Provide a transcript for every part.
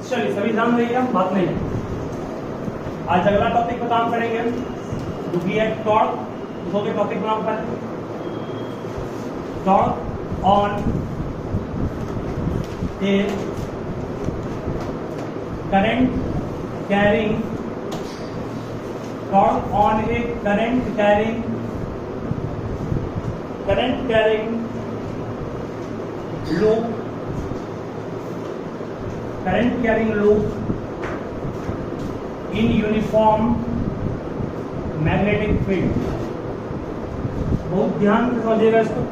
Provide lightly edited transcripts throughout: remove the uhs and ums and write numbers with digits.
चलिए सभी ध्यान रहिए, हम बात नहीं है। आज अगला टॉपिक पर काम करेंगे जो कि है टॉर्क। उसके टॉपिक नाम पर torque on a current carrying, torque on a current carrying loop, current carrying loop in uniform magnetic field। बहुत ध्यान से समझिएगा इसको,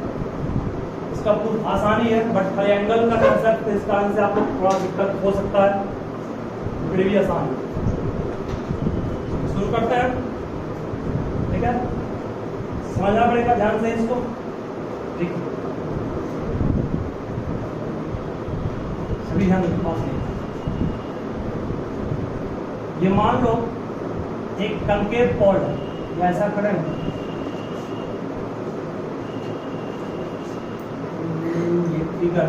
इसका बहुत आसानी है, बट ट्रायंगल का कंसेप्ट इस कारण से आपको थोड़ा दिक्कत हो सकता है, फिर भी आसान है। शुरू करते हैं, ठीक है? समझना पड़ेगा ध्यान से इसको, देखिए सभी ध्यान रखिए। ये मान लो एक कंकेव पॉल है, या ऐसा करें ये फिगर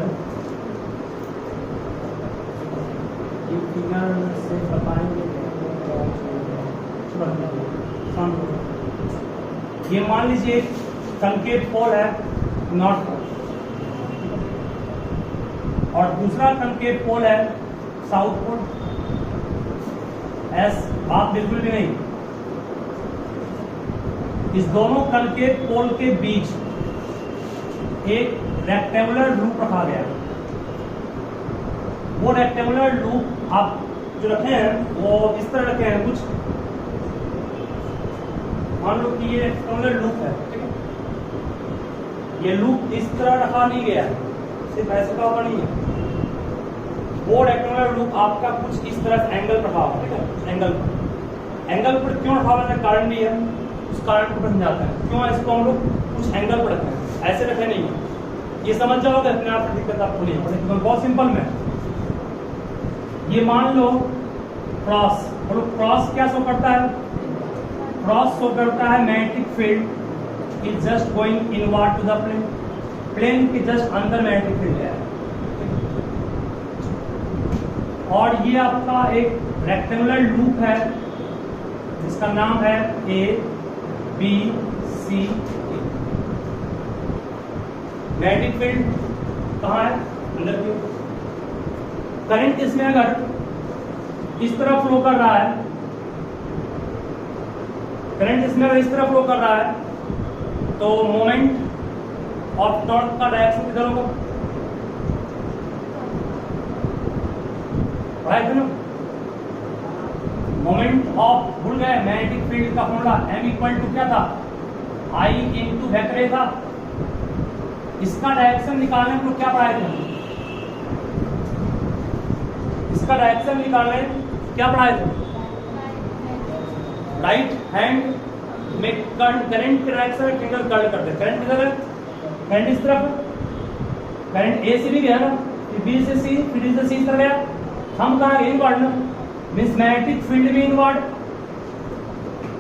से बताएंगे। ये मान लीजिए कंकेव पॉल है नॉर्थ पोल, और दूसरा कंकेव पोल है साउथ पोल। एस बात बिल्कुल भी नहीं। इस दोनों कंकेव पोल के बीच एक रेक्टेंगुलर लूप रखा गया है। वो रेक्टेंगुलर लूप आप जो रखे हैं वो इस तरह रखे हैं, कुछ मान लो कि ये रेक्टेंगुलर लूप है, ठीक है? ये लूप इस तरह रखा नहीं गया है, सिर्फ ऐसे का होगा नहीं है। वो रेक्टेंगुलर लूप आपका कुछ इस तरह एंगल पर रखा होगा, ठीक है? एंगल पर क्यों रखा हुआ है, कारण भी है, उस कारण को समझाते हैं क्यों इसको हम लोग कुछ एंगल पर रखते हैं, ऐसे रखे नहीं है। ये समझ जाओगे अपने आप, दिक्कत आपको नहीं है, बहुत सिंपल में। ये मान लो क्रॉस, बोलो क्रॉस क्या शो करता है? क्रॉस शो करता है magnetic field is just going inward to the plane, plane के जस्ट अंदर मैग्नेटिक फील्ड है। और ये आपका एक रेक्टेंगुलर लूप है जिसका नाम है A B C. Magnetic field कहाँ है? अंदर की। करंट इसमें अगर इस तरह फ्लो कर रहा है, करंट इसमें अगर इस तरह फ्लो कर रहा है, तो मोमेंट ऑफ टॉर्क का डायरेक्शन किधर होगा? राइट ना? मोमेंट ऑफ, भूल गए मैग्नेटिक फील्ड का फॉर्मूला m इक्वल टू क्या था? I इंटू वेक्टर ए था। इसका डायरेक्शन निकालने को क्या पढ़ाए थे? इसका डायरेक्शन निकालने क्या पढ़ाए थे? राइट हैंड में करंट के डायरेक्शन में फिंगर कर्ल करते। करंट किधर है? करंट इस तरफ, करंट ए से भी गया ना, फिर बी से सी, फिर डी से सी तरह गया। हम कहाँ गए? इनवर्ड ना, मीन्स मैग्नेटिक फील्ड भी इनवर्ड,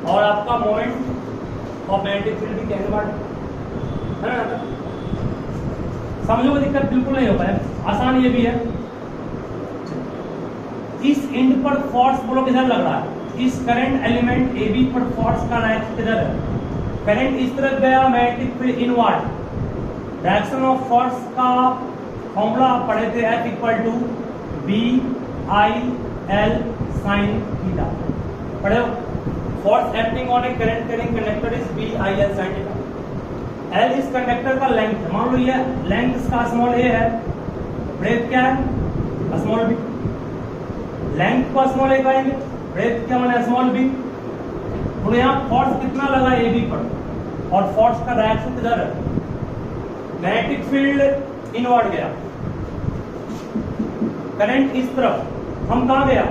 और आपका मोमेंट ऑफ मैग्नेटिक फील्ड भी इनवर्ड है ना? समझो, दिक्कत बिल्कुल नहीं होता है, आसान ये भी है। इस एंड पर फोर्स बोलो किधर लग रहा है? इस करंट एलिमेंट ए बी पर फोर्स का डायरेक्शन किधर है? करंट इस तरफ गया, magnetic field inward. Direction of force का फॉर्मूला आप पढ़े थे, F equal to B I L sine theta, पढ़े हो? Force acting on a current carrying conductor is B I L sine theta. L इस कंडक्टर का लेंथ, मान लो ये लेंथ इसका स्मॉल ए है, ब्रेथ क्या है? Small B. लेंथ को स्मॉल ए कहेंगे, ब्रेथ क्या माने? Small B. तो यहाँ फोर्स कितना लगा ए बी पर, और फोर्स का डायरेक्शन किधर है? मैग्नेटिक फील्ड इनवर्ड गया, करंट इस तरफ, हम कहाँ गया?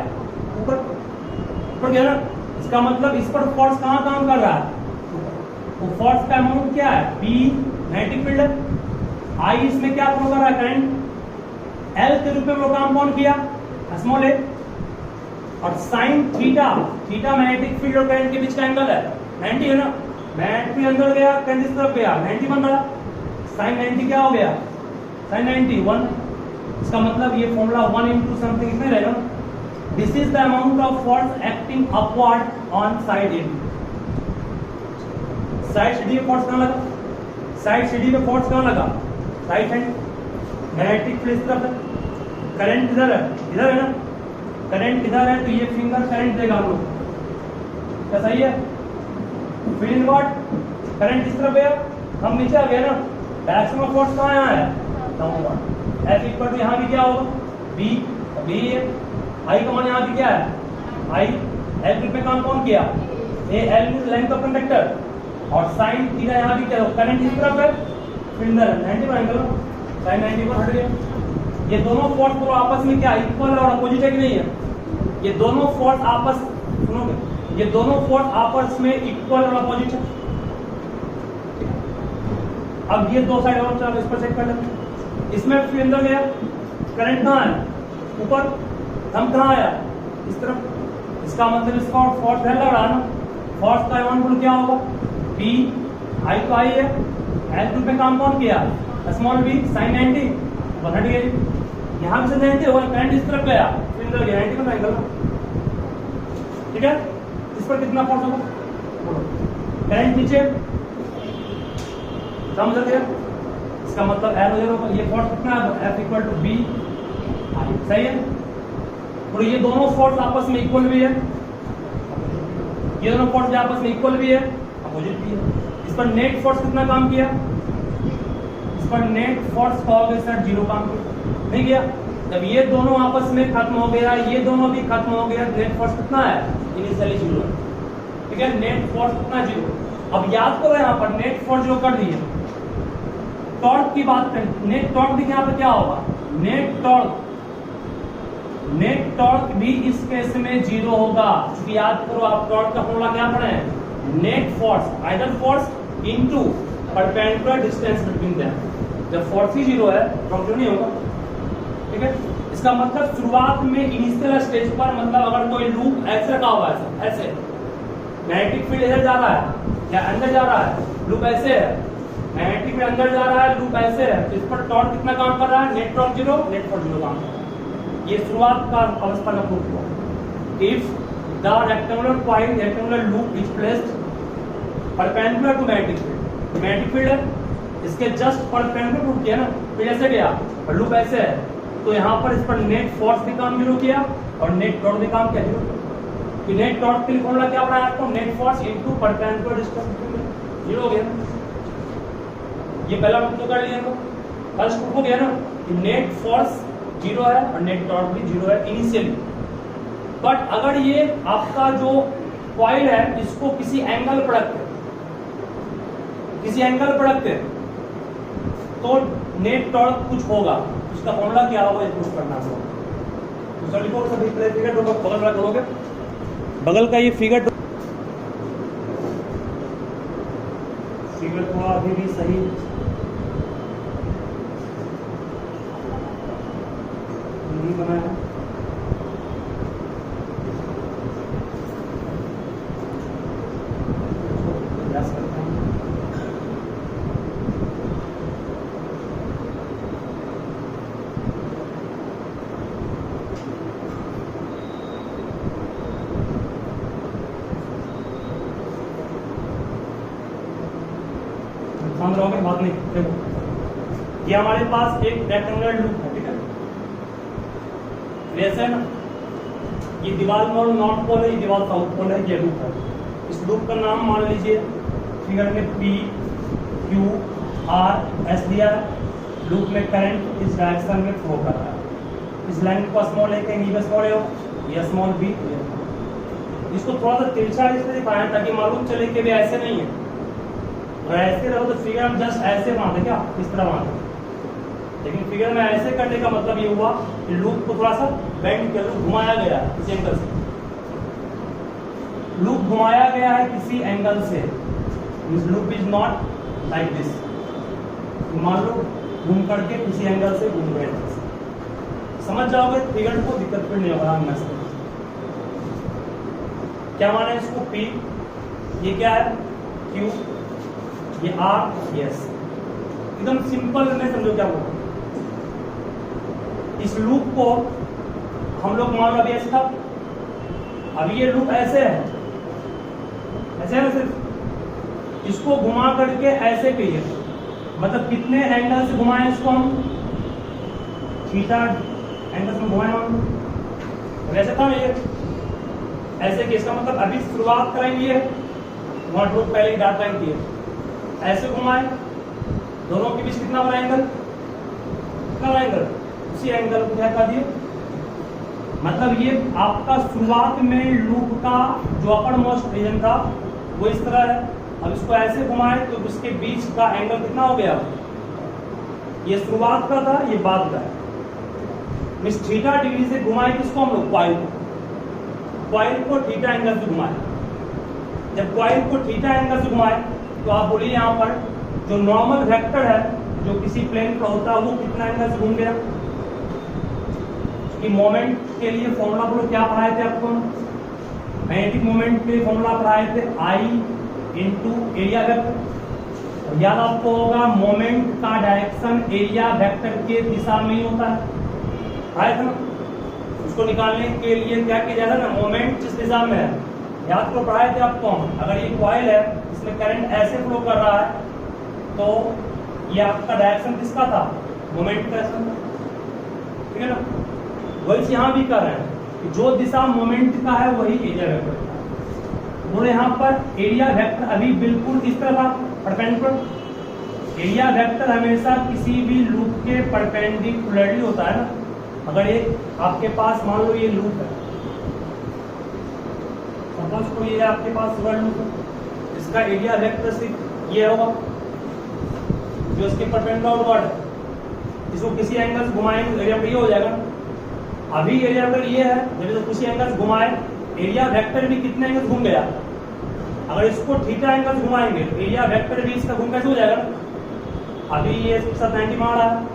ऊपर, ऊपर गया ना। इसका मतलब इस पर फोर्स कहाँ काम कर रहा है? वो फोर्स का अमाउंट क्या है? बी मैग्नेटिक फील्ड है, आई इसमें क्या फ्लो कर रहा है? करंट। एल के रूप में वो काम कौन किया? स्मॉल ए। और sine theta, theta magnetic field और करंट के बीच का एंगल है, 90 है ना? मैग्नेटिक अंदर गया, करंट इस तरफ गया, 90 बन रहा। साइन 90 क्या हो गया? साइन 90 1। इसका मतलब ये फॉर्मूला 1 इंटू समथिंग इसमें रहेगा, this is the amount of force acting upward on side A B. Side C D पे फोर्स कहाँ लगा? साइड सी डी पे फोर्स कहाँ लगा? Right hand. मैग्नेटिक फील्ड इस तरफ है, करंट इधर है, इधर है ना, करंट इधर है, तो ये फिंगर करंट देगा हम लोग, क्या सही है? फील्ड इनवर्ड, करंट इस तरफ है, हम नीचे आ गए ना, डायरेक्शन ऑफ फोर्स कहाँ यहाँ है? डाउनवर्ड। एफ इक्वल टू यहाँ भी क्या होगा? बी, बी है। आई का मान यहाँ भी क्या है? आई। एल पे काम कौन किया? A, L means length of conductor, और साइन थीटा यहाँ भी क्या होगा? करंट इस तरफ है, फील्ड 90 एंगल, साइन 90 पर हट गया। ये दोनों फोर्स तो आपस में क्या इक्वल और अपोजिट है कि नहीं है? ये दोनों फोर्स आपस, सुनोगे, ये दोनों फोर्स आपस में इक्वल और अपोजिट है। अब ये दो साइड और चलो इस पर चेक कर लेते हैं। इसमें फील्ड अंदर गया, करंट कहाँ है? ऊपर, हम कहाँ आया? इस तरफ। इसका मतलब इसका फोर्स है लग रहा है ना, फोर्स का अमाउंट क्या होगा? बी, आई तो आई है, एल पे काम कौन किया? स्मॉल बी, साइन 90 पर हट गया। यहाँ भी से 90 होगा, करंट इस तरफ गया, फील्ड अंदर गया 90 पर एंगल, ठीक है? इस पर कितना फोर्स होगा? करंट नीचे, समझ गया? इसका मतलब एल हो जाएगा, ये फोर्स कितना है? F equal to B I, सही है? और ये दोनों फोर्स आपस में इक्वल भी है, ये दोनों फोर्स आपस में इक्वल भी है, अपोजिट भी है। इस पर नेट फोर्स कितना काम किया? इस पर नेट फोर्स कहोगे सर 0 काम किया, नहीं किया? जब ये दोनों आपस में खत्म हो गया, ये दोनों भी खत्म हो गया, नेट फोर्स कितना है? इनिशियली 0 है, ठीक है? नेट फोर्स कितना? 0। अब याद करो यहाँ पर नेट फोर्स जो कर दिए, टॉर्क की बात करें, नेट टॉर्क भी यहाँ पे क्या होगा? नेट टॉर्क, नेट टॉर्क भी इस केस में 0 होगा, क्योंकि याद करो आप टॉर्क का फॉर्मूला क्या पढ़े हैं? Net force either force into perpendicular distance between them. जब फोर्स ही 0 है, टॉर्क 0 नहीं होगा, ठीक है? इसका मतलब शुरुआत में इनिशियल स्टेज पर, मतलब अगर कोई लूप ऐसे रखा हुआ है, ऐसे मैग्नेटिक फील्ड इधर जा रहा है या अंदर जा रहा है, लूप ऐसे है, मैग्नेटिक फील्ड अंदर जा रहा है, लूप ऐसे है, तो इस पर टॉर्क कितना काम कर रहा है? नेट टॉर्क 0, नेट फोर्स 0 काम कर रहा है। ये शुरुआत का अवस्था का प्रूफ हुआ। If the rectangular coil, rectangular loop is placed perpendicular to magnetic field, magnetic field है, इसके जस्ट परपेंडिकुलर प्रूफ किया ना, फील्ड ऐसे गया और लूप ऐसे है, तो यहाँ पर इस पर नेट फोर्स भी काम 0 किया और नेट टॉर्क भी काम क्या 0 किया। नेट टॉर्क के लिए फॉर्मूला क्या पढ़ा है आपको? Net force into perpendicular distance 0 हो गया। ये पहला प्रूफ तो कर लिया हम, फर्स्ट प्रूफ हो गया ना कि नेट फोर्स 0 है और नेट टॉर्क भी 0 है इनिशियली। बट अगर ये आपका जो कॉइल है इसको किसी एंगल पर रखते, किसी एंगल पर रखते, तो नेट टॉर्क कुछ होगा, उसका फॉर्मूला क्या होगा ये प्रूफ करना होगा। तो सर लिखो सभी फिगर दो, बगल वाला करोगे, बगल का ये फिगर थोड़ा अभी भी सही नहीं बना है। प्रयास करते हैं। समझ रहोगे बात? नहीं, देखो ये हमारे पास एक रेक्टेंगुलर लूप है, ठीक है? जैसे ना ये दीवार में नॉर्थ पोल है, ये दीवार साउथ पोल है, ये लूप है। इस लूप का नाम मान लीजिए फिगर में P, Q, R, S दिया है। लूप में करंट इस डायरेक्शन में फ्लो कर रहा है, इस लाइन को स्मॉल ए कहेंगे, ये स्मॉल ए हो, ये स्मॉल बी। इसको थोड़ा सा तिरछा इसलिए दिखाया ताकि मालूम चले कि भी ऐसे नहीं है, और ऐसे रहो तो फिगर हम जस्ट ऐसे बांधे, क्या इस तरह बांधे, लेकिन फिगर में ऐसे करने का मतलब ये हुआ कि लूप को थोड़ा सा बेंड कर, लूप घुमाया गया है किसी एंगल से, लूप घुमाया गया है किसी एंगल से, loop is not like this. मान लो घूम करके किसी एंगल से घूम गए, समझ जाओगे फिगर को, दिक्कत फिर नहीं होगा। हम क्या माने इसको? P, ये क्या है? Q, ये R, ये S। एकदम सिंपल में समझो क्या होगा। इस लूप को हम लोग मान लो अभी ऐसे था, अभी ये लूप ऐसे है, ऐसे है ना, सिर्फ इसको घुमा करके ऐसे कहिए, मतलब कितने एंगल से घुमाएं इसको हम, थीटा एंगल से घुमाएं हम, वैसे था ये ऐसे कि इसका मतलब अभी शुरुआत करेंगे वहां लोग पहले ही डार्क लाइन की है, ऐसे घुमाएं, दोनों के बीच कितना बड़ा एंगल, कितना बड़ा एंगल, उसी एंगल को क्या कर दिए, मतलब ये आपका शुरुआत में लूप का जो अपर मोस्ट रीजन था वो इस तरह है, अब इसको ऐसे घुमाएं तो उसके बीच का एंगल कितना हो गया, ये शुरुआत का था, ये बाद का है, मिस थीटा डिग्री से घुमाए किसको हम लोग, क्वाइल को थीटा एंगल से घुमाए, जब क्वाइल को थीटा एंगल से घुमाए तो आप बोलिए यहाँ पर जो नॉर्मल वेक्टर है जो किसी प्लेन पर होता है वो कितना एंगल से घूम गया, कि मोमेंट के लिए फॉर्मूला बोलो क्या पढ़ाए थे आपको, मैग्नेटिक मोमेंट के फॉर्मूला पढ़ाए थे I इंटू एरिया वेक्टर, याद आपको होगा मोमेंट का डायरेक्शन एरिया वेक्टर के दिशा में ही होता है, आया था ना, उसको निकालने के लिए क्या किया जाता है ना, मोमेंट जिस दिशा में है, याद को पढ़ाए थे आपको, अगर ये कॉइल है इसमें करंट ऐसे फ्लो कर रहा है तो ये आपका डायरेक्शन किसका था, मोमेंट का, ठीक है ना, वही यहाँ भी कर रहे हैं, जो दिशा मोमेंट का है वही एरिया वेक्टर का है, बोले यहाँ पर एरिया वेक्टर अभी बिल्कुल इस तरह था परपेंडिकुलर, एरिया वेक्टर हमेशा किसी भी लूप के परपेंडिकुलरली होता है ना, अगर ये आपके पास मान लो ये लूप है, सपोज कोई ये आपके पास वर्ड लूप है, इसका एरिया वेक्टर सिर्फ ये होगा जो इसके परपेंडिकुलर वर्ड है, इसको किसी एंगल से घुमाएंगे तो एरिया वेक्टर ये हो जाएगा, अभी एरिया वेक्टर ये है, जब इसको किसी एंगल से घुमाए एरिया वेक्टर भी कितने एंगल घूम गया, अगर इसको थीटा एंगल से घुमाएंगे तो एरिया वेक्टर भी इसका घूम कैसे हो जाएगा, अभी ये इसके साथ 90 बन रहा है,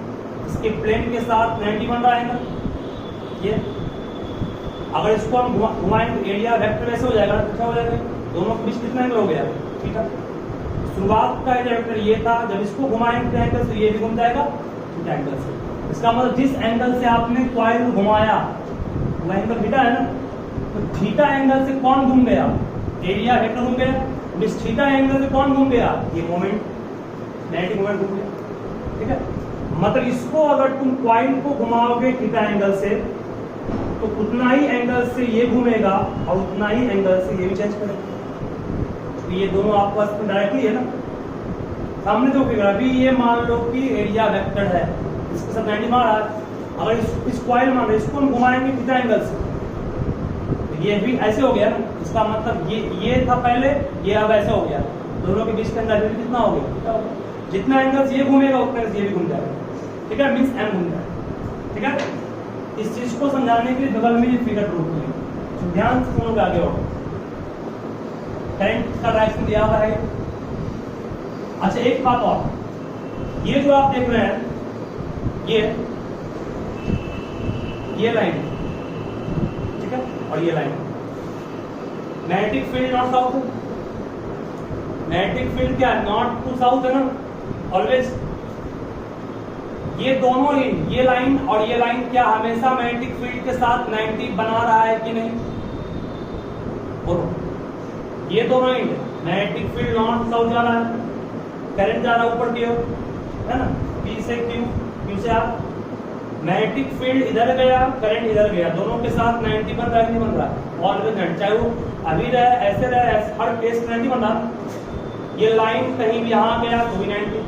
इसके प्लेन के साथ 90 बन रहा है एंगल, ये अगर इसको हम घुमाएंगे तो एरिया वेक्टर ऐसे हो जाएगा, अच्छा हो जाएगा, दोनों के बीच कितना एंगल हो गया, ठीक है, शुरुआत का एरिया वेक्टर ये था, जब इसको घुमाएंगे एंगल से ये भी घूम जाएगा थीटा एंगल से, इसका मतलब जिस एंगल से आपने कॉइल घुमाया वो एंगल थीटा है ना, तो थीटा एंगल से कौन घूम गया, एरिया वेक्टर घूम गया, इस थीटा एंगल से कौन घूम गया, ये मोमेंट, मैग्नेटिक मोमेंट घूम गया, ठीक है, मतलब इसको अगर तुम कॉइल को घुमाओगे थीटा एंगल से तो उतना ही एंगल से ये घूमेगा और उतना ही एंगल से ये भी चेंज करेगा, तो ये दोनों आपके पास डायरेक्टली है ना, सामने जो फिगर अभी ये मान लो कि एरिया वेक्टर है, इसके साथ 90 मार रहा है, अगर इस कॉइल मान लो इसको हम घुमाएंगे थीटा एंगल से तो ये भी ऐसे हो गया ना, इसका मतलब ये था पहले, ये अब ऐसे हो गया, दोनों के बीच का एंगल कितना हो गया, जितना एंगल से ये घूमेगा उतना से ये भी घूम जाएगा, ठीक है, मींस एम घूम जाएगा, ठीक है, इस चीज को समझाने के लिए बगल में ये फिगर ड्रॉ की, ध्यान से सुनोगे आगे और करंट का डायरेक्शन दिया हुआ है। अच्छा एक बात और, ये जो आप देख रहे हैं ये लाइन, ठीक है, और ये line magnetic field north south, magnetic field क्या है, नॉर्थ टू साउथ है ना ऑलवेज, ये दोनों ही ये लाइन और ये लाइन क्या हमेशा मैग्नेटिक फील्ड के साथ 90 बना रहा है कि नहीं, और ये दोनों ही मैग्नेटिक फील्ड नॉर्थ साउथ जा रहा है, करंट जा रहा है ऊपर की ओर, है ना, P से Q, Q से R, मैग्नेटिक फील्ड इधर गया करंट इधर गया, दोनों के साथ 90 बन रहा है, नहीं बन रहा है, ऑलवेज 90, चाहे वो अभी रहे ऐसे रहे, हर केस 90 बन रहा, ये लाइन कहीं भी यहाँ गया तो भी 90,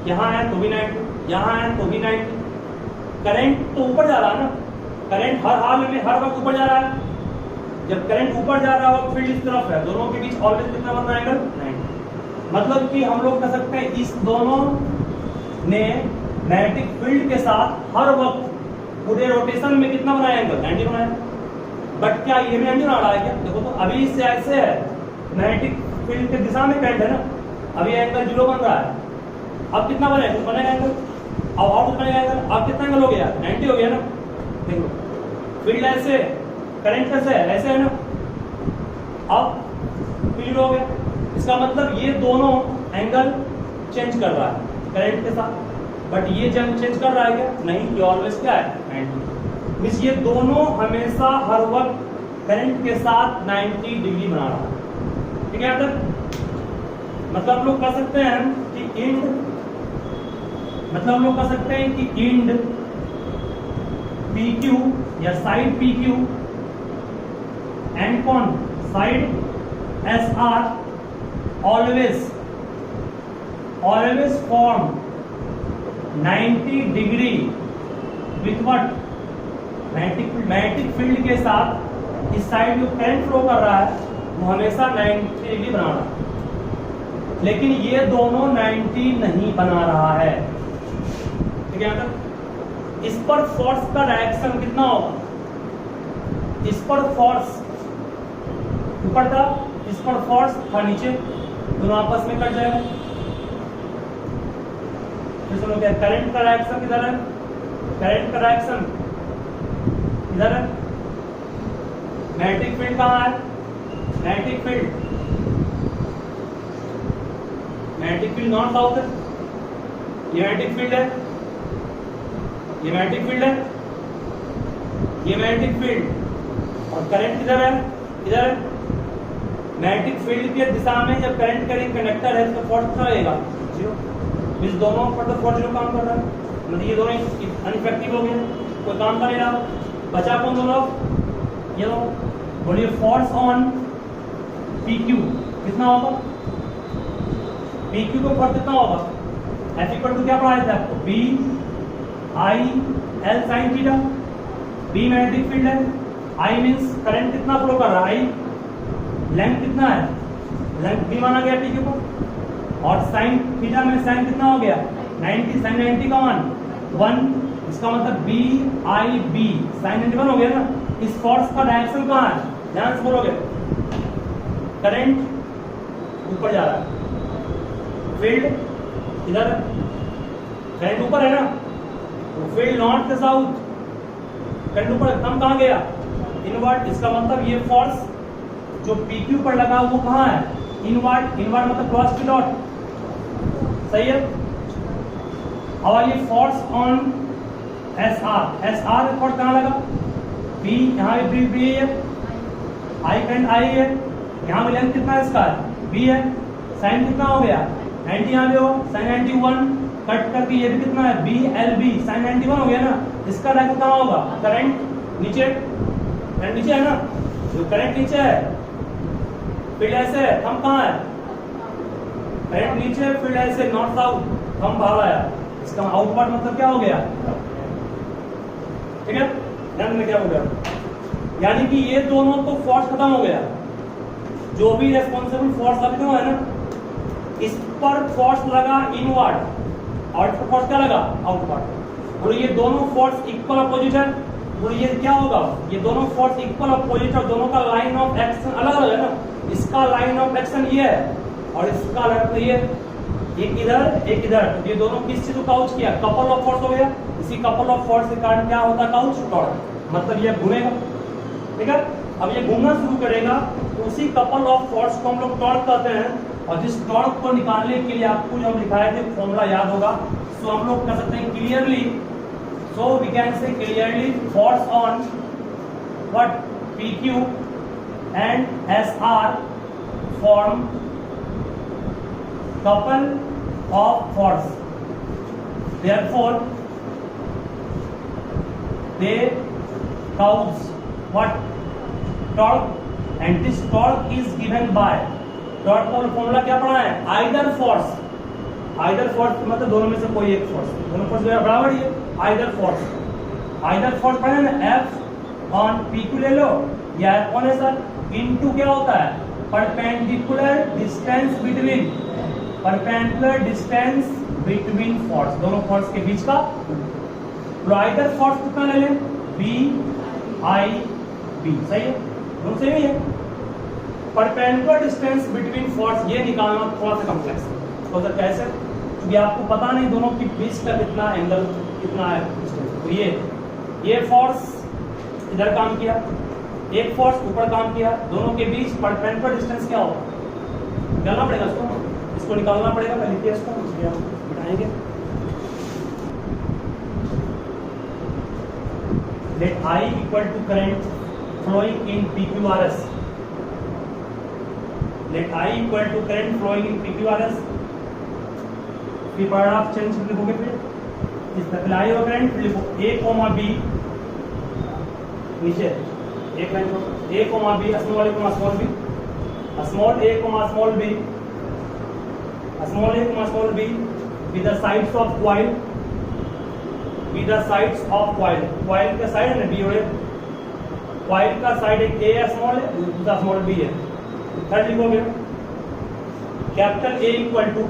यहाँ है तो भी 90, यहाँ है तो भी 90, करंट तो ऊपर जा रहा है ना, करंट हर हाल में हर वक्त ऊपर जा रहा है, जब करंट ऊपर जा रहा हो फील्ड इस तरफ है, दोनों के बीच ऑलवेज कितना बन रहा है एंगल 90, मतलब कि हम लोग कह सकते हैं इस दोनों ने मैग्नेटिक फील्ड के साथ हर वक्त पूरे रोटेशन में कितना बनाया एंगल 90 बनाया, बट क्या ये भी 90 बना रहा है क्या, देखो तो अभी इससे ऐसे है, मैग्नेटिक फील्ड के दिशा में करंट है ना, अभी एंगल 0 बन रहा है, अब कितना बनेगा एंगल, अब और बनेगा एंगल, अब कितना एंगल हो गया 90 हो गया ना, देखो फील्ड ऐसे करंट कैसे है ऐसे है ना, अब फील्ड हो गया, इसका मतलब ये दोनों एंगल चेंज कर रहा है करंट के साथ, बट ये चेंज कर रहा है क्या, नहीं, ये ऑलवेज क्या है 90, मींस ये दोनों हमेशा हर वक्त करंट के साथ 90 डिग्री बना रहा है। ठीक है यहाँ तक? मतलब हम लोग कह सकते हैं कि इंड, मतलब हम लोग कह सकते हैं कि इंड PQ या साइड PQ एंड कौन side SR always form 90 degree with what? Magnetic field के साथ इस साइड जो करंट फ्लो कर रहा है वो हमेशा 90 डिग्री बना रहा है, लेकिन ये दोनों 90 नहीं बना रहा है। ठीक है? मतलब इस पर फोर्स का डायरेक्शन कितना होगा? इस पर फोर्स ऊपर था, इस पर फोर्स था नीचे, दोनों आपस में कट जाएगा। फिर सुनो क्या, करंट का डायरेक्शन किधर है? करंट का डायरेक्शन इधर है। मैग्नेटिक फील्ड कहाँ है? मैग्नेटिक फील्ड नॉर्थ साउथ है। ये मैग्नेटिक फील्ड है, ये मैग्नेटिक फील्ड है, ये मैग्नेटिक फील्ड, और करंट किधर है? इधर है। मैग्नेटिक फील्ड की दिशा में जब करंट करेंट कंडक्टर है तो फोर्स कितना रहेगा? जीरो। इस दोनों पर तो फोर्स जीरो काम कर रहा है, मतलब ये दोनों अनइफेक्टिव हो गए, कोई काम कर नहीं रहा। बचा कौन दोनों? ये दोनों। बोलिए फोर्स ऑन PQ कितना होगा? PQ को फोर्स कितना होगा? F इक्वल टू क्या पढ़ाया था आपको? B I L sin theta. B magnetic field है, I मींस करंट कितना फ्लो कर रहा है, I लेंथ कितना है? लेंथ B माना गया PQ को, और साइन थीटा में साइन कितना हो गया? 90, साइन 90 का 1, इसका मतलब BIB साइन 91 हो गया ना। इस फोर्स का डायरेक्शन कहाँ है? ध्यान से बोलोगे। करंट ऊपर जा रहा है, फील्ड इधर, करंट ऊपर है ना, तो फील्ड नॉर्थ से साउथ, करंट ऊपर, कम कहाँ गया? इनवर्ट। इसका मतलब ये फोर्स जो PQ पर लगा वो कहाँ है? इनवर्ट। इनवर्ट मतलब क्रॉस की डॉट, सही है। अब ये फोर्स ऑन SR फोर्स कहाँ लगा? B, यहाँ भी B है, I करंट I है, यहाँ भी लेंथ कितना है इसका? B है। साइन कितना हो गया? 90, यहाँ भी हो साइन 91, कट करके ये भी कितना है? BLB साइन 91 हो गया ना। इसका डायरेक्शन कहाँ होगा? करंट नीचे, करंट नीचे है ना, जो करंट नीचे है, फील्ड ऐसे है, हम कहाँ है? करंट नीचे, फील्ड ऐसे नॉर्थ साउथ, हम बाहर आया। इसका आउटवर्ड मतलब क्या हो गया? ठीक है, ध्यान में क्या हो गया? यानी कि ये दोनों तो फोर्स खत्म हो गया, जो भी रेस्पॉन्सिबल फोर्स लगते हो है ना, इस पर फोर्स लगा इनवर्ड और इस पर फोर्स क्या लगा? आउटवर्ड। और ये दोनों फोर्स इक्वल अपोजिट है, और ये क्या होगा? ये दोनों फोर्स इक्वल अपोजिट और दोनों का लाइन ऑफ एक्शन अलग अलग है ना। इसका लाइन ऑफ एक्शन ये है और इसका लाइन ये, एक इधर एक इधर, ये दोनों किस चीज को काउच किया? कपल ऑफ फोर्स हो गया। इसी कपल ऑफ फोर्स के कारण क्या होता है? काउच टॉर्क, मतलब ये घूमेगा। ठीक है, अब ये घूमना शुरू करेगा तो उसी कपल ऑफ फोर्स को हम लोग टॉर्क कहते हैं। और जिस टॉर्क को निकालने के लिए आपको जो हम लिखाए थे फॉर्मूला याद होगा, तो हम लोग कह सकते हैं clearly, so we can say clearly force on what? PQ and SR form couple of force, therefore they cause what? Torque, and this torque is given by, torque का फॉर्मूला क्या पढ़ा है? either force मतलब दोनों में से कोई एक फोर्स, दोनों फोर्स बराबर ही है। either force पढ़े ना, F on PQ ले लो या F on SR इनटू क्या होता है? परपेंडिकुलर डिस्टेंस बिटवीन फोर्स, दोनों फोर्स के बीच का। आइदर फोर्स कितना ले लें? BIB, सही है, दोनों सही है। परपेंडिकुलर डिस्टेंस बिटवीन फोर्स ये निकालना थोड़ा सा कॉम्प्लेक्स है, तो सर कैसे? क्योंकि आपको पता नहीं दोनों के बीच का कितना एंगल कितना है। तो ये फोर्स इधर काम किया, एक फोर्स ऊपर काम किया, दोनों के बीच परपेंडिकुलर डिस्टेंस क्या होगा? निकालना पड़ेगा इसको निकालना पड़ेगा। मैं लिखिए इसको, बिठाएंगे। Let I equal to current flowing in PQRS, let I equal to current flowing in PQRS। फिर पैराग्राफ चेंज लिखोगे, फिर इस तरह I और करंट लिखो A कोमा B, नीचे एक लाइन को A comma B, small A comma small B, small A comma small B, small A comma small B with the sides of coil, with the sides of coil, coil का side है B और coil का side एक A है small है, दूसरा small B है। Third लिखोगे कैपिटल A इक्वल टू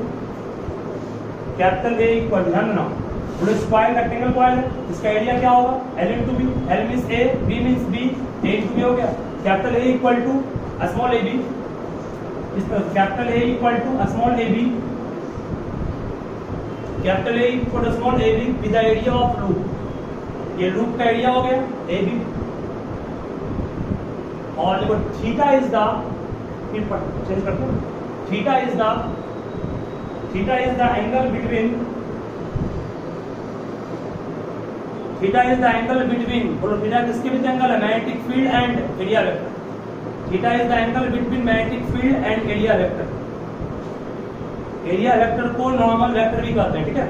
ध्यान देना, बोलो स्क्वायर रेक्टेंगल कॉइल है, इसका एरिया क्या होगा L into B, L means A, B means B, A into B हो गया। Capital A equal to small AB, इस तरह capital A equal to small AB, capital A equal to small AB with the area of loop, ये loop का area हो गया AB। और देखो थीटा इज द, फिर चेंज करते हैं, theta is the angle between, theta is the angle between, बोलो थीटा किसके बीच एंगल है, magnetic field and area vector. Theta is the angle between magnetic field and area vector. Area vector को normal vector भी कहते हैं, ठीक है।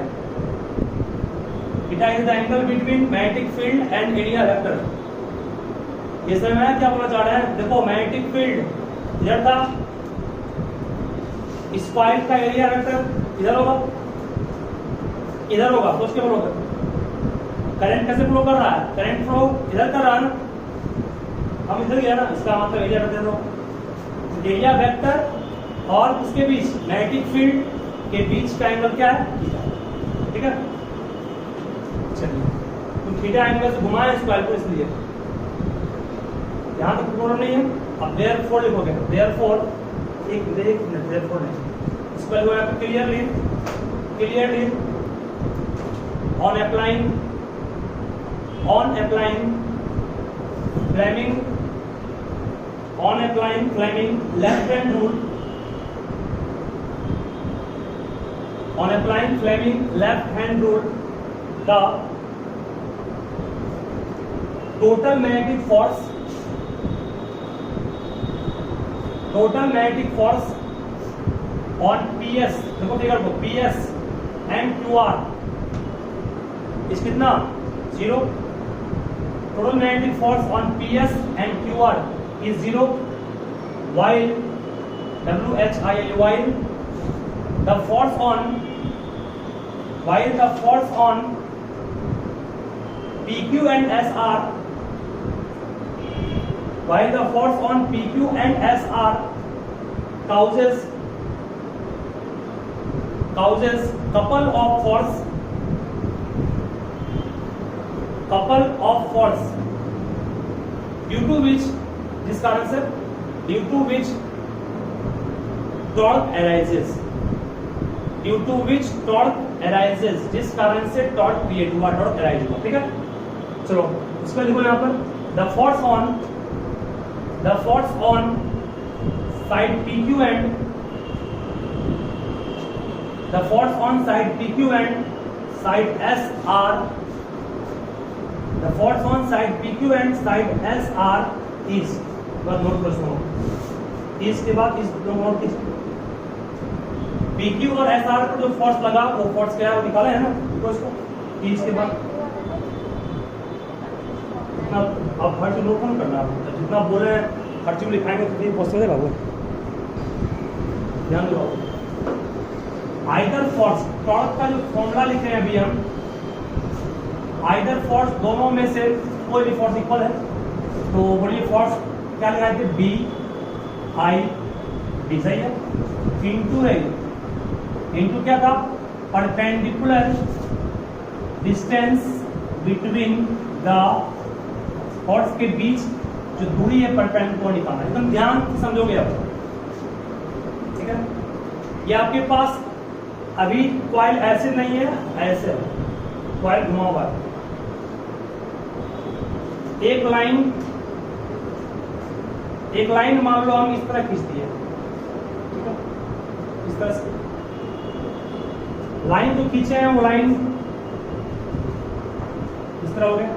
Theta is the angle between magnetic field and area vector. ये समझ में क्या बोलना चाह रहे हैं, देखो मैग्नेटिक फील्ड इधर था, इस कॉइल का एरिया वेक्टर इधर होगा, सोच के बोलो। करंट कैसे फ्लो कर रहा है, करंट फ्लो इधर कर रहा है ना, हम इधर गया ना, इसका मतलब एरिया वेक्टर दो, एरिया वेक्टर और उसके बीच मैग्नेटिक फील्ड के बीच का एंगल क्या है, थीटा, ठीक है। चलिए तो थीटा एंगल से घुमाए इस कॉइल को, इसलिए यहाँ तक प्रॉब्लम नहीं है। अब देयरफॉर लिखोगे, देयरफॉर एक मिनट, देयरफॉर नहीं, इसको लिखोगे आप clearly on applying Fleming left hand rule, on applying Fleming left hand rule, the total magnetic force on PS, देखो फिगर को, PS and QR इस कितना 0, total magnetic force on PS and QR is 0, while while the force on PQ and SR, causes couple of force due to which torque arises, जिस कारण से torque create हुआ, torque arise हुआ, ठीक है। चलो इसको लिखो यहाँ पर, the force on side PQ and side SR, the force on side PQ and side SR is, बस नोट कर सुनो, इसके बाद इस दो नोट की PQ और SR पर जो फोर्स लगा वो फोर्स क्या है, वो निकाला है ना, तो इसको इसके बाद अब हर चीज नोट करना, जितना बोले हर चीज लिखाएंगे उतनी क्वेश्चन है बाबू, ध्यान दो। आइदर फोर्स, टॉर्क का जो फॉर्मूला लिखे हैं अभी हम, आइदर फोर्स दोनों में से कोई भी फोर्स इक्वल है, तो बोलिए फोर्स क्या लगाए थे, बी आई डी, सही है, इंटू है, इंटू क्या था, perpendicular distance between the force के बीच जो दूरी है परपेंडिकुलर निकालना, एकदम ध्यान से समझोगे आप, ठीक है। ये आपके पास अभी कॉइल ऐसे नहीं है, ऐसे कॉइल घुमा हुआ है, एक लाइन मान लो हम इस तरह खींचती है, ठीक है, इस तरह से लाइन जो खींचे हैं वो लाइन इस तरह हो गया,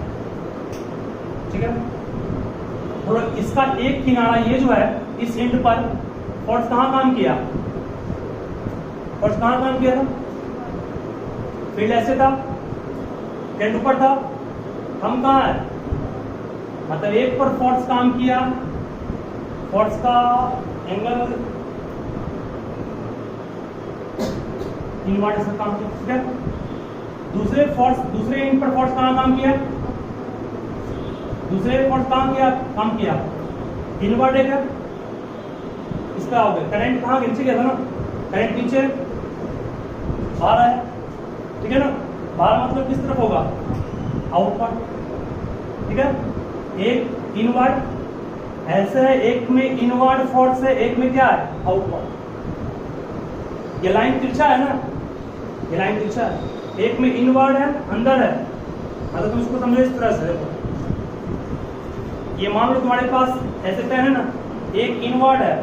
ठीक है। और इसका एक किनारा ये जो है इस एंड पर फोर्स कहाँ काम किया, फोर्स कहाँ काम किया था, फील्ड ऐसे था, एंड ऊपर था, हम कहाँ है, मतलब एक पर फोर्स काम किया, फोर्स का एंगल इनवर्ट से काम किया, ठीक है। दूसरे एंड पर फोर्स कहाँ काम किया, दूसरे फोर्स कहाँ किया, काम किया इनवर्ट है क्या, इस पे आओगे, करंट कहाँ नीचे गया था ना, करंट नीचे बाहर है, ठीक है ना, बाहर मतलब किस तरफ होगा, आउटवर्ड, ठीक है। एक इनवर्ड ऐसे है, एक में इनवर्ड फोर्स है, एक में क्या है, आउटवर्ड। ये लाइन तिरछा है ना, ये लाइन तिरछा है, एक में इनवर्ड है, अंदर है, मतलब तुम इसको समझो इस तरह से। देखो ये मान लो तुम्हारे पास ऐसे पेन है ना, एक इनवर्ड है,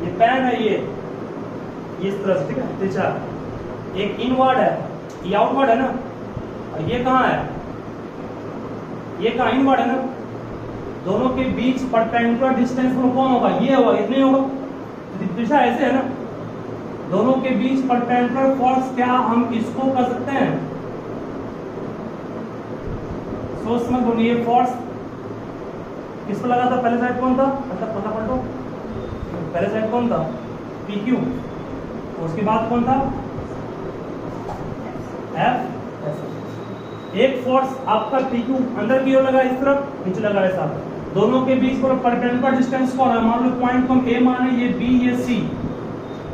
ये पेन है, ये इस तरह से, ठीक है, तिरछा, एक इनवर्ड है, ये आउटवर्ड है ना, और ये कहाँ है, ये कहाँ इनवर्ड है ना, दोनों के बीच परपेंडिकुलर डिस्टेंस कौन होगा, ये होगा, इतने होगा, दिशा ऐसे है ना, दोनों के बीच परपेंडिकुलर फोर्स, क्या हम इसको कर सकते हैं, सोच समझ बोलिए, ये फोर्स किस पर लगा था, पहले साइड कौन था, मतलब पता पलटो, पहले साइड कौन था, PQ, उसके बाद कौन था, F। एक फोर्स आपका PQ अंदर की ओर लगा, इस तरफ, नीचे लगा ऐसा, दोनों के बीच पर परपेंडिकुलर डिस्टेंस कौन है, मान लो पॉइंट को हम A माने, ये B, ये C,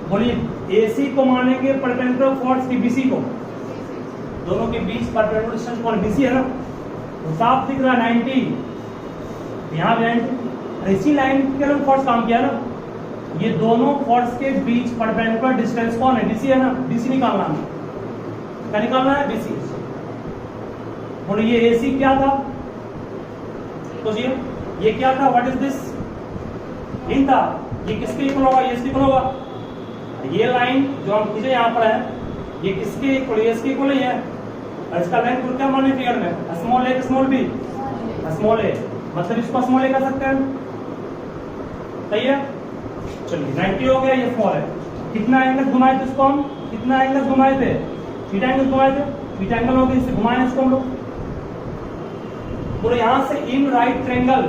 बोलिए AC को मानेंगे परपेंडिकुलर फोर्स की BC को, दोनों के बीच परपेंडिकुलर डिस्टेंस कौन, BC है ना, तो साफ दिख रहा है 90, यहाँ भी इसी लाइन के लिए फोर्स काम किया ना, ये दोनों फोर्स के बीच परपेंडिकुलर डिस्टेंस कौन है, BC है ना, BC निकालना है, क्या निकालना है, BC। बोलो ये AC क्या था, तो ये क्या था, व्हाट इज दिस, इन था, ये किसके इक्वल होगा, ये इसके इक्वल होगा, ये लाइन जो हम खींचे यहाँ पर है, ये किसके इक्वल, ये इसके इक्वल ही है, और इसका लेंथ क्या माने फिगर में, small a small b, small a, मतलब इसको स्मॉल a कर सकते हैं, सही है। चलिए 90 हो गया, ये स्मॉल है, कितना एंगल घुमाए थे इसको हम, कितना एंगल घुमाए थे, थीटा एंगल घुमाए थे, थीटा एंगल हो गया, इससे घुमाए इसको हम लोग, बोलो यहां से इन राइट ट्रायंगल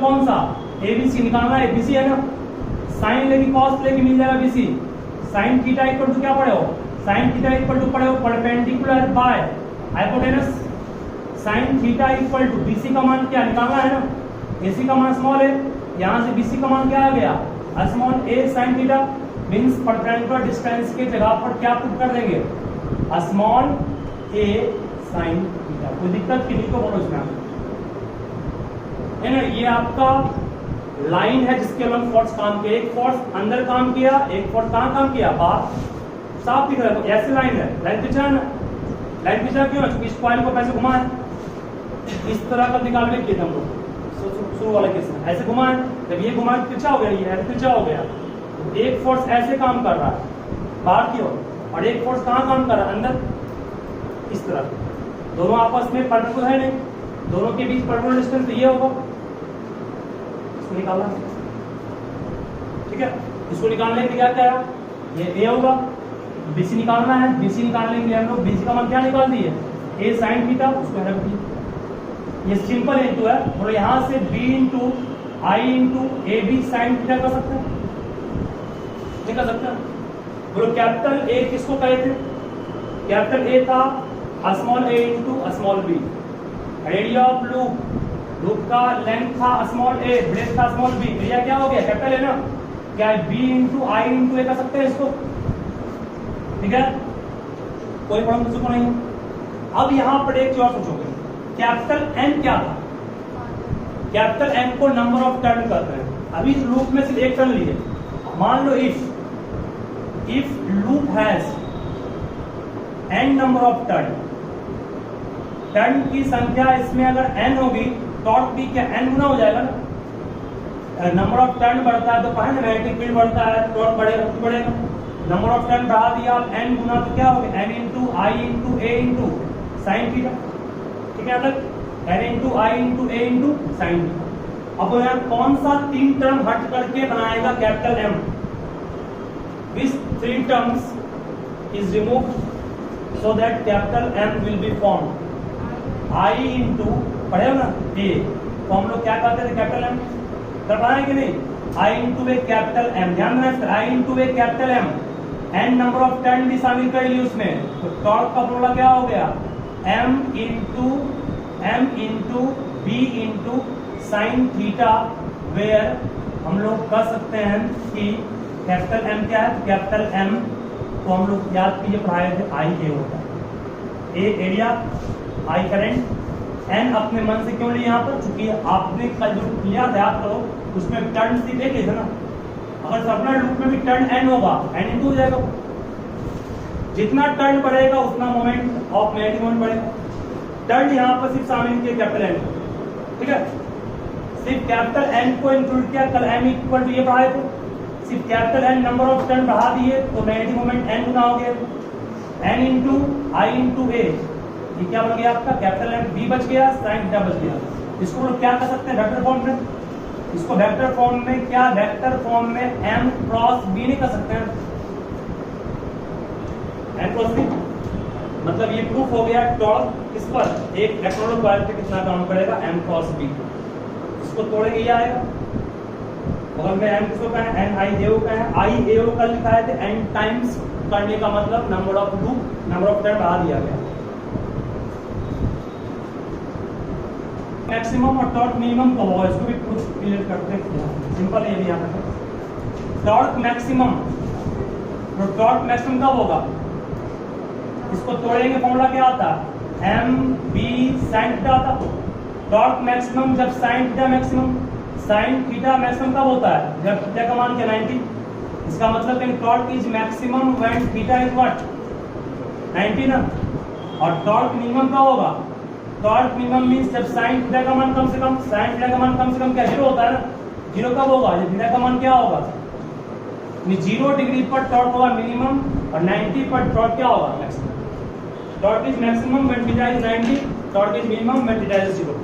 कौन सा, ABC निकालना है, ABC है ना, साइन लेगी कॉस लेगी मिल जाएगा BC, sine theta equal to क्या पड़े हो, साइन थीटा इक्वल टू पड़े हो perpendicular by hypotenuse, sine theta equal to BC का मान क्या निकालना है ना, AC का मान स्मॉल है, यहाँ से BC का मान क्या आ गया, small a sine theta, means perpendicular distance के जगह पर क्या पुट कर देंगे, स्मॉल a साइन थीटा, कोई दिक्कत की नहीं, तो बोलो इसमें है ना। ये आपका लाइन है जिसके अलग फोर्स काम किया, एक फोर्स अंदर काम किया, एक फोर्स कहाँ काम किया, बाहर, साफ दिख रहा है, तो ऐसी लाइन है, लाइन पीछा है ना, लाइन पीछा क्यों है, इस कॉइल को कैसे घुमाए, इस तरह का निकाल के किए हम लोग शुरू वाले केस में, ऐसे घुमाए, जब ये घुमाए पीछा हो गया, ये पीछा हो गया, एक फोर्स ऐसे काम कर रहा है बाहर की ओर, और एक फोर्स कहाँ काम कर रहा है, अंदर, इस तरह, दोनों आपस में परपेंडिकुलर है नहीं, दोनों के बीच परपेंडिकुलर डिस्टेंस ये होगा, इसको निकालना, ठीक है। इसको निकालने के लिए क्या क्या है, ये a होगा, BC निकालना है, BC निकालने के लिए हम लोग BC का मान क्या निकाल दिए, a साइन थीटा, उसको रख दिए, ये सिंपल इंटू है, बोलो यहाँ से B into I into AB sine theta कर सकते हैं, नहीं कर सकते, बोलो कैपिटल A किसको कहे थे, कैपिटल A था small a into small b, radius of loop का लेंथ था स्मॉल a, ब्रेथ था स्मॉल b, एरिया क्या हो गया, कैपिटल है ना, क्या b इंटू आई इंटू ए कर सकते हैं इसको, ठीक है, कोई प्रॉब्लम किसी को नहीं है। अब यहाँ पर एक चीज और सोचोगे, कैपिटल N क्या था, कैपिटल N को नंबर ऑफ टर्न कहते हैं, अभी इस लूप में सिर्फ एक टर्न लिए, मान लो if loop has n number of turn की संख्या इसमें अगर n होगी, टॉर्क भी क्या n गुना हो जाएगा ना, नंबर ऑफ टर्न बढ़ता है तो कहा ना मैग्नेटिक फील्ड बढ़ता है, टॉर्क बढ़ेगा तो बढ़ेगा, नंबर ऑफ टर्न बढ़ा दिया आप n गुना, तो क्या हो गया, n into I into A into sine theta, ठीक है, मतलब n into I into A into sine theta. अब यहाँ कौन सा 3 टर्म हट करके बनाएगा capital M? Which 3 terms is removed so that capital M will be formed? I into पढ़े हो ना A, तो हम लोग क्या कहते थे कैपिटल M, कर पाए कि नहीं? I into a capital M, ध्यान देना, I into a capital M, n number of turn भी शामिल कर लिए उसमें, तो टॉर्क का फॉर्मूला क्या हो गया? M into B into sine theta, where हम लोग कह सकते हैं कि कैपिटल M क्या है? कैपिटल M तो हम लोग याद कीजिए पढ़ाए थे आई ए होता है, ए एरिया, आई करंट, एन अपने मन से क्यों लिए यहाँ पर? चूंकि आपने कल जो किया था आप लोग उसमें टर्न सिर्फ एक था ना, अगर सर्कुलर लूप में भी टर्न एन होगा, एन इंटू हो जाएगा, जितना टर्न बढ़ेगा उतना मोमेंट ऑफ मैग्नेटिक मोमेंट बढ़ेगा। टर्न यहाँ पर सिर्फ शामिल किया कैपिटल एन, ठीक है, सिर्फ कैपिटल एन को इंक्लूड किया, कल एम इक्वल टू ये पढ़ाए थे, सिर्फ capital N number of turn बढ़ा दिए तो मैग्नेटिक मोमेंट एन गुना हो गया, N into I into A, ये क्या बन गया आपका? कैपिटल एम, बी बच गया, साइन थीटा बच गया। इसको लोग क्या कर सकते हैं वेक्टर फॉर्म में? इसको वेक्टर फॉर्म में क्या, वेक्टर फॉर्म में एम क्रॉस बी नहीं कर सकते हैं? एम क्रॉस बी मतलब ये प्रूफ हो गया टॉर्क किस पर? एक इलेक्ट्रोड कॉइल पे कितना काम करेगा? M cross B. इसको तोड़ेंगे ये आएगा, बगल में एम किसको कहा है? एन आई ए ओ का है, आई ए ओ कल लिखा है थे, एन टाइम्स करने का मतलब number of loop, number of turn बढ़ा दिया गया। मैक्सिमम और टॉर्क मिनिमम कब होगा? इसको भी प्रूफ क्लियर करते हैं, सिंपल ये भी यहाँ पे टॉर्क मैक्सिमम, तो टॉर्क मैक्सिमम कब होगा? इसको तोड़ेंगे, फॉर्मूला क्या आता है? एम बी साइन थीटा आता। टॉर्क मैक्सिमम जब sine theta maximum, sine theta maximum कब होता है? जब थीटा का मान क्या 90, इसका मतलब कि torque is maximum when theta is what 90 ना। और टॉर्क मिनिमम कब होगा? टॉर्क मिनिमम मींस जब साइन थीटा का मान कम से कम, साइन थीटा का मान कम से कम क्या 0 होता है ना, 0 कब होगा? जब थीटा का मान क्या होगा? 0 डिग्री पर टॉर्क होगा मिनिमम और 90 पर टॉर्क क्या होगा? Maximum. Torque is maximum when theta is 90, torque is minimum when theta is 0।